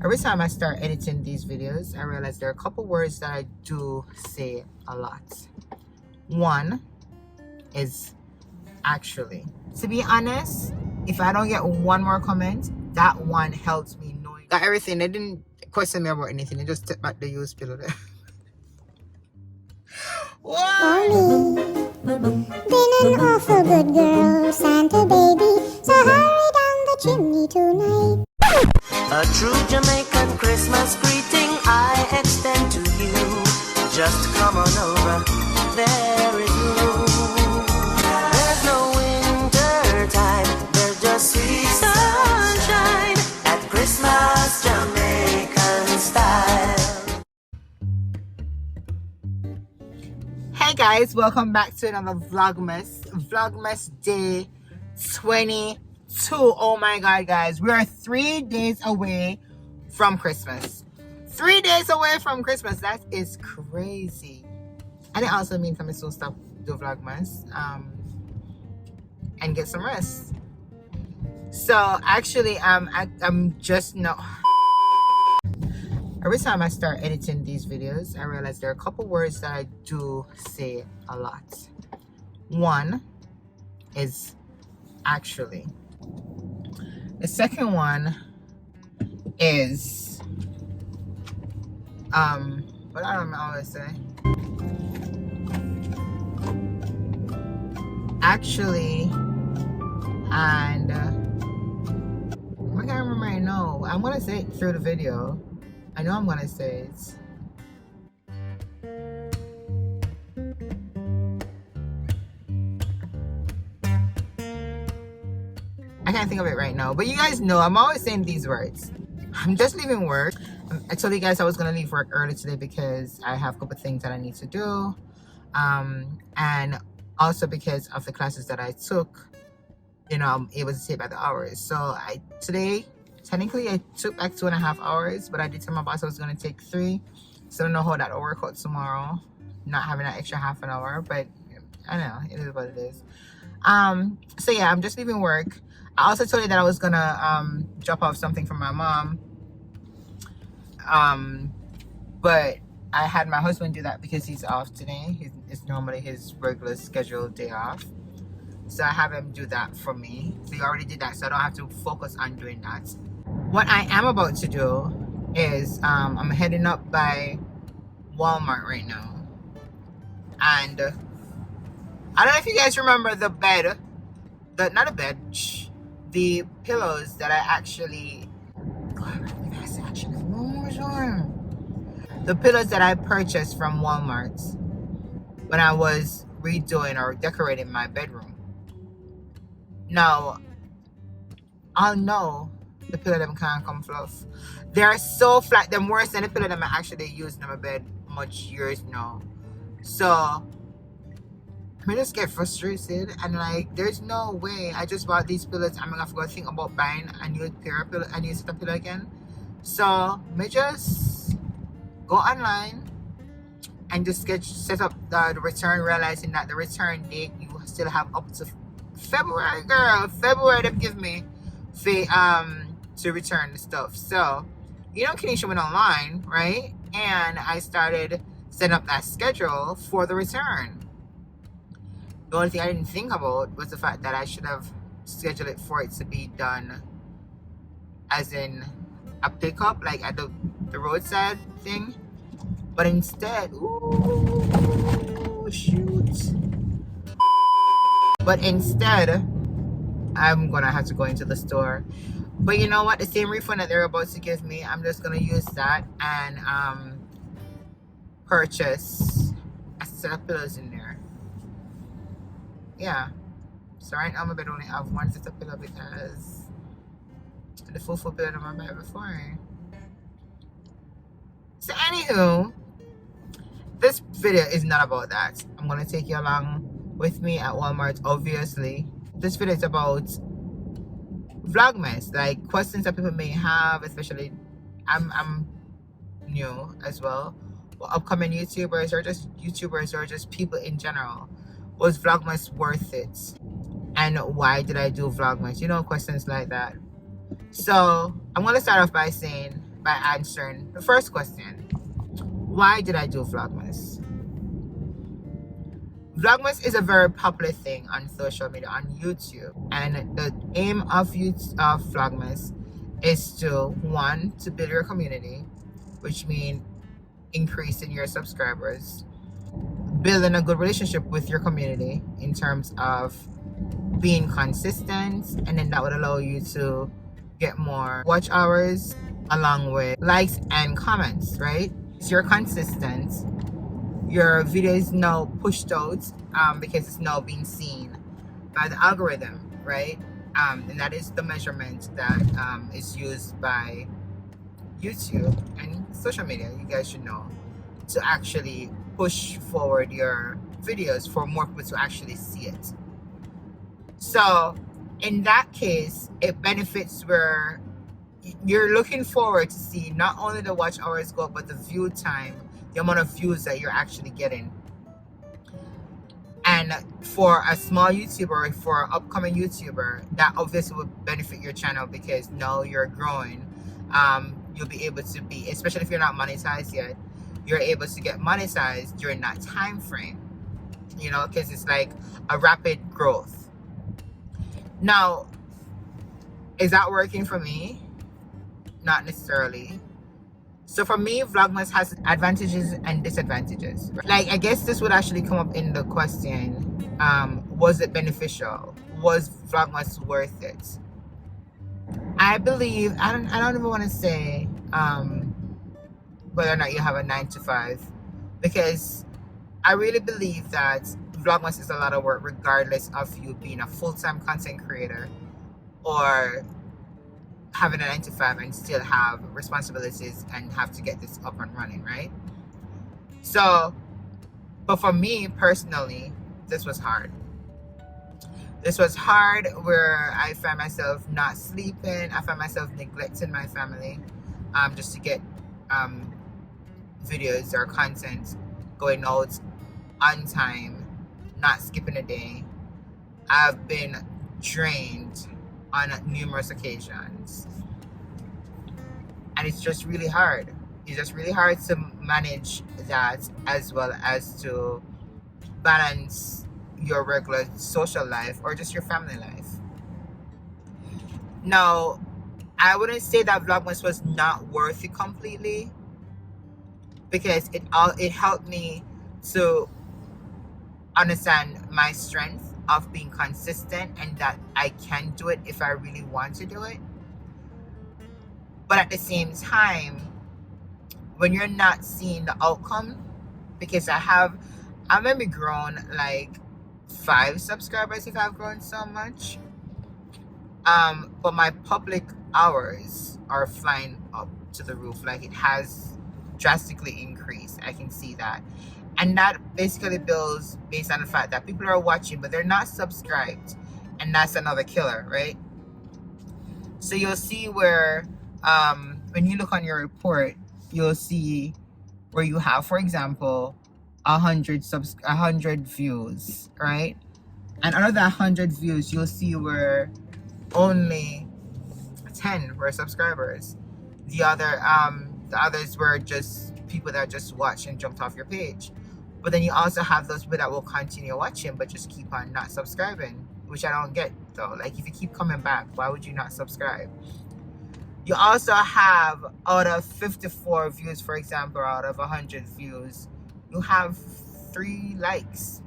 Every time I start editing these videos, I realize there are a couple words that I do say a lot. One is actually. To be honest, if I don't get one more comment, that one helps me know. Got everything. They didn't question me about anything. They just took back the used pillow there. What? Been an awful good girl, Santa baby, so hurry down the chimney tonight. A true Jamaican Christmas greeting I extend to you. Just come on over, there is room. There's no winter time, there's just sweet sunshine at Christmas Jamaican style. Hey guys, welcome back to another Vlogmas day 22. Oh my god, guys, we are 3 days away from Christmas. 3 days away from Christmas. That is crazy. And it also means I'm supposed to stop do Vlogmas and get some rest. So actually I'm just not. Every time I start editing these videos, I realize there are a couple words that I do say a lot. One is actually. The second one is what I don't always say. Actually, and I can't remember right now. I'm gonna say it through the video. I know I'm gonna say it. I can't think of it right now, but you guys know I'm always saying these words. I'm just leaving work. I told you guys I was gonna leave work early today because I have a couple things that I need to do, and also because of the classes that I took. You know, I'm able to take back the hours. So today, technically, I took back 2.5 hours, but I did tell my boss I was gonna take 3. So I don't know how that will work out tomorrow. Not having that extra half an hour, but I know it is what it is. So yeah, I'm just leaving work. I also told you that I was gonna drop off something from my mom. But I had my husband do that because he's off today. It's normally his regular scheduled day off. So I have him do that for me. So he already did that, so I don't have to focus on doing that. What I am about to do is I'm heading up by Walmart right now. And I don't know if you guys remember the bed. The pillows that I actually, the pillows that I purchased from Walmart when I was redoing or decorating my bedroom. Now, I know the pillow them can't come fluff. They're so flat, they're worse than the pillow them I actually used in my bed much years now. So I just get frustrated and like there's no way I just bought these pillows. I'm gonna have to go think about buying a new pair of pillow, a new set of pillow again. So I just go online and just set up the return, realizing that the return date you still have up to February, girl. February they give me to return the stuff. So you know, Kenesha went online, right? And I started setting up that schedule for the return. The only thing I didn't think about was the fact that I should have scheduled it for it to be done as in a pickup, like at the roadside thing. But instead, ooh, shoot. But instead, I'm gonna have to go into the store. But you know what? The same refund that they're about to give me, I'm just gonna use that and purchase a set of pillows in there. Yeah. So right now my bed only have one set of pillow because the full pillow that I bought before. So anywho, this video is not about that. I'm gonna take you along with me at Walmart, obviously. This video is about Vlogmas, like questions that people may have, especially I'm new as well, or upcoming YouTubers or just people in general. Was Vlogmas worth it? And why did I do Vlogmas? You know, questions like that. So I'm gonna start off by saying by answering the first question. Why did I do Vlogmas? Vlogmas is a very popular thing on social media, on YouTube. And the aim of Vlogmas is to, one, to build your community, which means increasing your subscribers, building a good relationship with your community in terms of being consistent, and then that would allow you to get more watch hours along with likes and comments, right? So you're consistent, your video is now pushed out because it's now being seen by the algorithm, right? And that is the measurement that is used by YouTube and social media, you guys should know, to actually push forward your videos for more people to actually see it. So in that case, it benefits where you're looking forward to see not only the watch hours go up, but the view time, the amount of views that you're actually getting. And for a small YouTuber, or for an upcoming YouTuber, that obviously will benefit your channel because now you're growing. You'll be able to be, especially if you're not monetized yet, you're able to get monetized during that time frame, you know, because it's like a rapid growth. Now, is that working for me? Not necessarily. So for me, Vlogmas has advantages and disadvantages. Like, I guess this would actually come up in the question, was it beneficial? Was Vlogmas worth it? I believe, I don't even want to say whether or not you have a 9 to 5, because I really believe that Vlogmas is a lot of work regardless of you being a full-time content creator or having a 9 to 5 and still have responsibilities and have to get this up and running, right? So, but for me personally, this was hard. This was hard where I found myself not sleeping. I found myself neglecting my family just to get videos or content going out on time, not skipping a day. I've been drained on numerous occasions. And it's just really hard. It's just really hard to manage that, as well as to balance your regular social life or just your family life. Now, I wouldn't say that Vlogmas was not worth it completely, because it helped me to understand my strength of being consistent and that I can do it if I really want to do it. But at the same time, when you're not seeing the outcome, because I maybe grown like 5 subscribers if I've grown so much, but my public hours are flying up to the roof. Like, it has drastically increased. I can see that. And that basically builds based on the fact that people are watching, but they're not subscribed. And that's another killer, right? So you'll see where, when you look on your report, you'll see where you have, for example, 100 views, right? And out of that 100 views, you'll see where only 10 were subscribers. The others were just people that just watched and jumped off your page. But then you also have those people that will continue watching but just keep on not subscribing, which I don't get though. Like, if you keep coming back, why would you not subscribe? You also have, out of 54 views, for example, out of 100 views, you have 3 likes,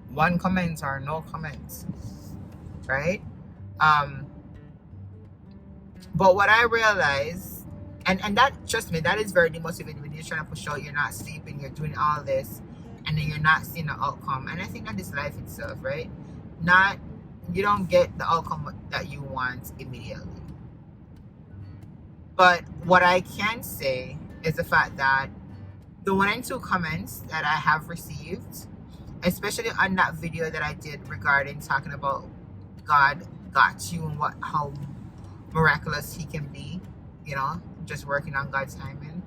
1 comment or no comments, right? But what I realized, and that, trust me, that is very demotivating when you're trying to push out, you're not sleeping, you're doing all this, and then you're not seeing the outcome. And I think that is life itself, right? You don't get the outcome that you want immediately. But what I can say is the fact that the 1 and 2 comments that I have received, especially on that video that I did regarding talking about God got you and how miraculous he can be, you know, just working on God's timing.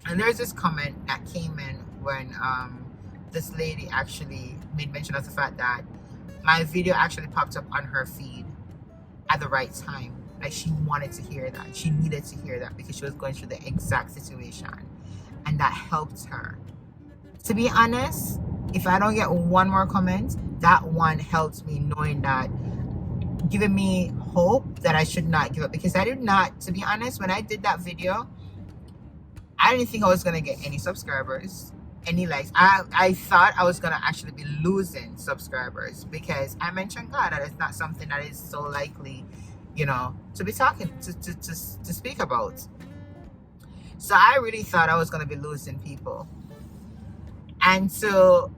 And there's this comment that came in when this lady actually made mention of the fact that my video actually popped up on her feed at the right time. Like, she wanted to hear that. She needed to hear that because she was going through the exact situation. And that helped her. To be honest, if I don't get one more comment, that one helped me, knowing that, giving me hope that I should not give up. Because I did not, to be honest, when I did that video, I didn't think I was going to get any subscribers, any likes. I thought I was going to actually be losing subscribers, because I mentioned God, that it's not something that is so likely, you know, to be talking, to speak about. So I really thought I was going to be losing people. And so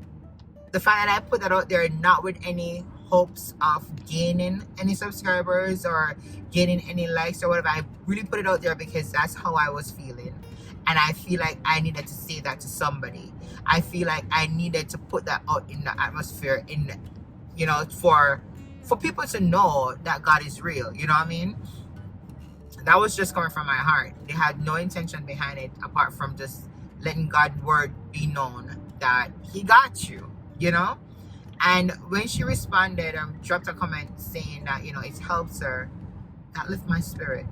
the fact that I put that out there, not with any hopes of gaining any subscribers or gaining any likes or whatever, I really put it out there because that's how I was feeling. And I feel like I needed to say that to somebody. I feel like I needed to put that out in the atmosphere, in, you know, for people to know that God is real. You know what I mean? That was just coming from my heart. They had no intention behind it apart from just letting God's word be known that he got you, you know? And when she responded, dropped a comment saying that, you know, it helps her, that lifted my spirit.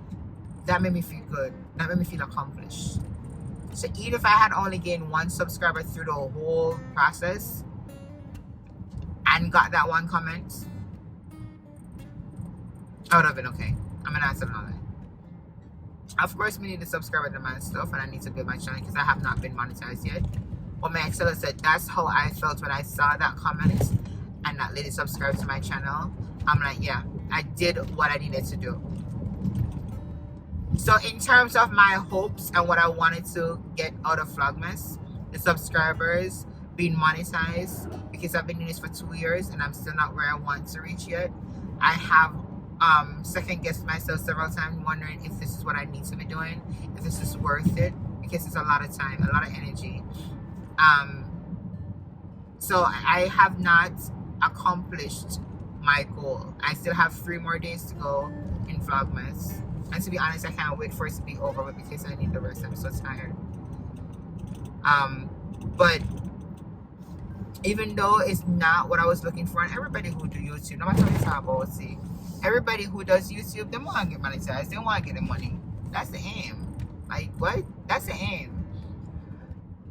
That made me feel good. That made me feel accomplished. So even if I had only gained one subscriber through the whole process and got that one comment, I would have been okay. I'm an answer on that. Of course, we need to subscribe to my stuff, and I need to build my channel because I have not been monetized yet. But my Excel said that's how I felt when I saw that comment and that lady subscribed to my channel. I'm like, yeah, I did what I needed to do. So in terms of my hopes and what I wanted to get out of Vlogmas, the subscribers, being monetized, because I've been doing this for 2 years and I'm still not where I want to reach yet. I have second guessed myself several times, wondering if this is what I need to be doing, if this is worth it, because it's a lot of time, a lot of energy. So I have not accomplished my goal. I still have 3 more days to go in Vlogmas. And to be honest, I can't wait for it to be over with because I need the rest. I'm so tired. But even though it's not what I was looking for, and everybody who do YouTube, no matter what it's about, see, everybody who does YouTube, they want to get monetized. They want to get the money. That's the aim. Like, what? That's the aim.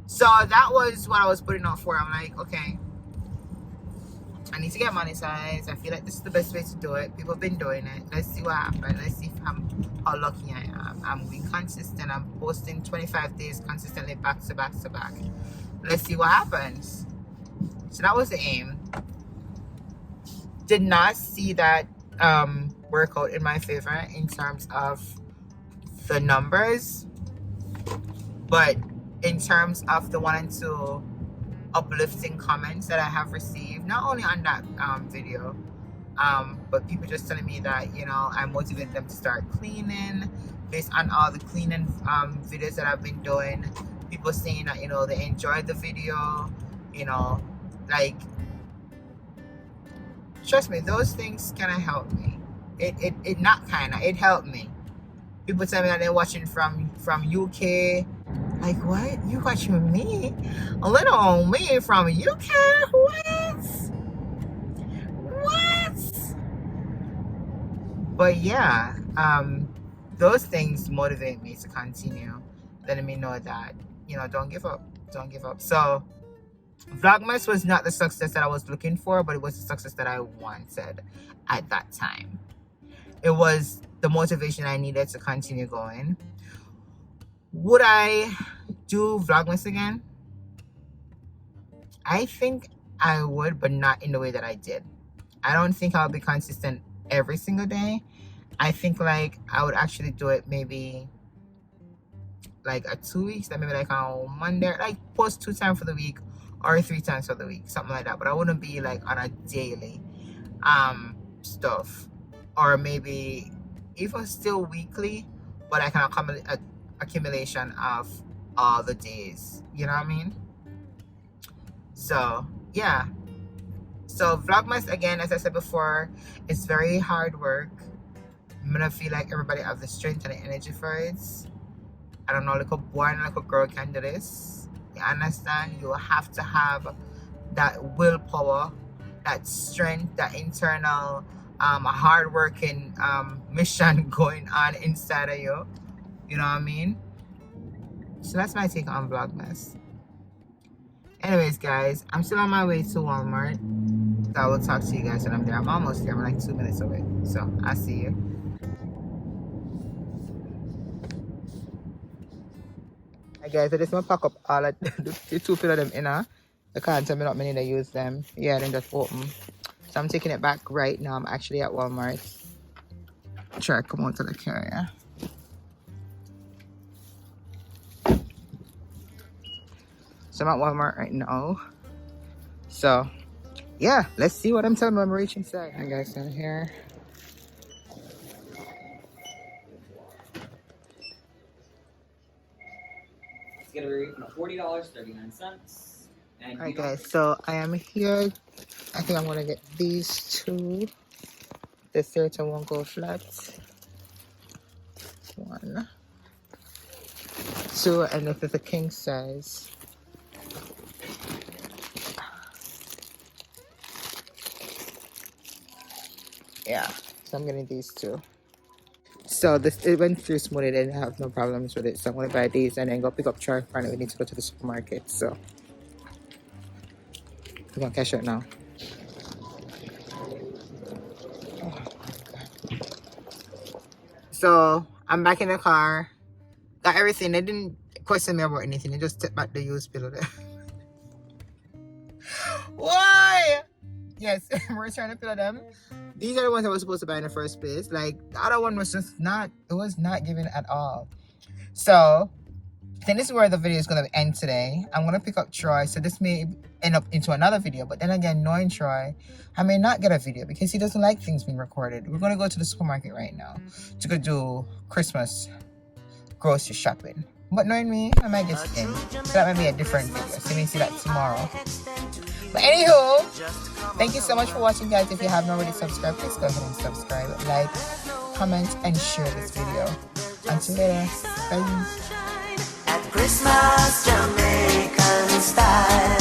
So that was what I was putting out for. I'm like, okay, I need to get monetized. I feel like this is the best way to do it. People have been doing it. Let's see what happens. Let's see how lucky I am. I'm being consistent. I'm posting 25 days consistently, back to back to back. Let's see what happens. So that was the aim. Did not see that work out in my favor in terms of the numbers, but in terms of the 1 and 2 uplifting comments that I have received, not only on that video, but people just telling me that, you know, I motivated them to start cleaning based on all the cleaning videos that I've been doing. People saying that, you know, they enjoyed the video, you know, like, trust me, those things kind of helped me. It helped me. People tell me that they're watching from UK. Like, what? You watching me? A little on me from UK? What? But yeah, those things motivate me to continue, letting me know that, you know, don't give up. Don't give up. So Vlogmas was not the success that I was looking for, but it was the success that I wanted at that time. It was the motivation I needed to continue going. Would I do Vlogmas again? I think I would, but not in the way that I did. I don't think I'll be consistent every single day. I think like I would actually do it maybe like a 2 weeks, like maybe like on Monday, like post 2 times for the week or 3 times for the week, something like that. But I wouldn't be like on a daily stuff, or maybe even still weekly, but I can accumulation of all the days, you know what I mean? So yeah, so Vlogmas, again, as I said before, it's very hard work. I'm gonna feel like everybody have the strength and the energy for it. I don't know, like a boy and like a girl can do this, you understand? You have to have that willpower, that strength, that internal a hard-working mission going on inside of you. You know what I mean? So that's my take on Vlogmas. Anyways, guys, I'm still on my way to Walmart. So I will talk to you guys when I'm there. I'm almost there. I'm like 2 minutes away. So I'll see you. Hi guys, I just want to pack up all of the 2 pillow them in her. I can't tell me not many to use them. Yeah, then just open. So I'm taking it back right now. I'm actually at Walmart. Try to come out to the carrier. So I'm at Walmart right now. So yeah, let's see what I'm telling you. I'm reaching inside. Hi guys, down here. It's gonna be $40.39. Alright guys, so I am here. I think I'm gonna get these two. The certain won't go flat. 1, 2, and this is a king size. Yeah, so I'm getting these two. So this, it went through smoothly. Didn't have no problems with it. So I'm gonna buy these and then go pick up Troy. Finally, we need to go to the supermarket. So we're gonna cash out now. Oh, so I'm back in the car. Got everything. They didn't question me about anything. They just took back the used pillow there. Why? Yes, we're trying to fill them. These are the ones I was supposed to buy in the first place. Like, the other one was just not, it was not given at all. So, I think this is where the video is going to end today. I'm going to pick up Troy. So, this may end up into another video. But then again, knowing Troy, I may not get a video because he doesn't like things being recorded. We're going to go to the supermarket right now to go do Christmas grocery shopping. But knowing me, I might get in. So that might be a different video. So, you may see that tomorrow. But anywho, thank you so much for watching, guys. If you haven't already subscribed, please go ahead and subscribe, like, comment, and share this video. Until later, bye. At Christmas, Jamaican style.